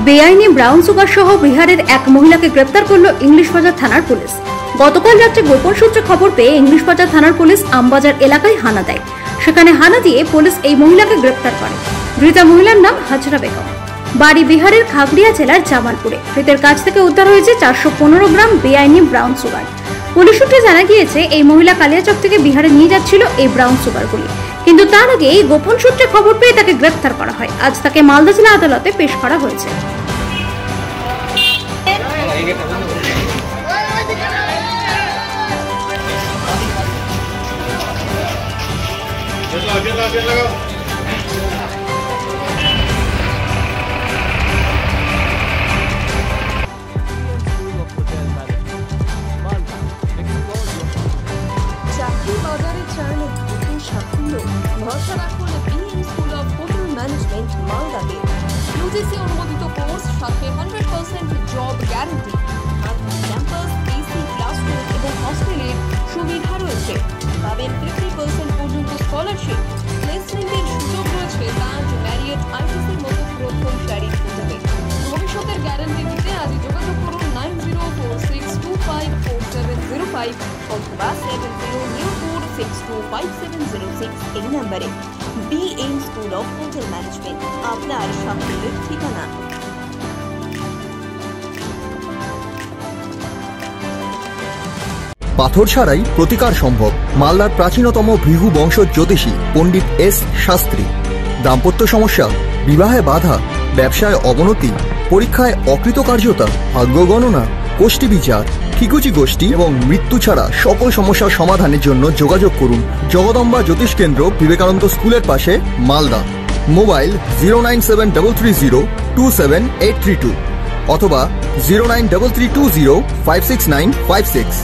বেআইনি brown sugar সহ বিহারের এক মহিলাকে গ্রেপ্তার করল ইংলিশ বাজার থানার পুলিশ। গতকাল রাতে গোপন সূত্রে খবর পেয়ে ইংলিশ বাজার থানার পুলিশ আমবাজার এলাকায় হানা দেয়। সেখানে হানা দিয়ে পুলিশ এই মহিলাকে গ্রেপ্তার করে। ধৃতা মহিলার নাম হাজরা বেগম, বাড়ি বিহারের খাগড়িয়া জেলার জামালপুরে। ধৃতের কাছ থেকে উদ্ধার হয়েছে 415 গ্রাম বেআইনি ব্রাউন সুগার। পুলিশ সূত্রে জানা গিয়েছে, এই মহিলা কালিয়াচক থেকে বিহারে নিয়ে যাচ্ছিল এই ব্রাউন সুগারগুলি, কিন্তু তার আগে এই গোপন সূত্রে খবর পেয়ে তাকে গ্রেপ্তার করা হয়। আজ তাকে মালদা জেলা আদালতে পেশ করা হয়েছে। চাকরি বাজারে চান নতুন সাফল্য, ভরসা রাখুন BM school of hotel management মালদাতে। ইউজিসি অনুমোদিত কোর্স, সাথে 100% job guarantee, campus, AC classroom এবং হস্টেলের সুবিধা রয়েছে। পাবেন 50% পর্যন্ত স্কলারশিপ, প্লেসমেন্টের সুযোগ রয়েছে তাজ, ম্যারিয়ট, আইটিসির মতো প্রথম সারির হোটেলে। ভবিষ্যতের গ্যারান্টি দিতে আজই যোগাযোগ করুন 9046254705 অথবা 7004625706 এই নম্বরে। BM school of hotel management, আপনার সাফল্যের ঠিকানা। পাথর ছাড়াই প্রতিকার সম্ভব। মালদার প্রাচীনতম ভৃগু বংশ জ্যোতিষী পণ্ডিত এস শাস্ত্রী। দাম্পত্য সমস্যা, বিবাহে বাধা, ব্যবসায় অবনতি, পরীক্ষায় অকৃতকার্যতা, ভাগ্য গণনা, কোষ্ঠী বিচার, ঠিকুচি গোষ্ঠী এবং মৃত্যু ছাড়া সকল সমস্যার সমাধানের জন্য যোগাযোগ করুন জগদম্বা জ্যোতিষ কেন্দ্র, বিবেকানন্দ স্কুলের পাশে, মালদা। মোবাইল 09733027832 অথবা 09332056956।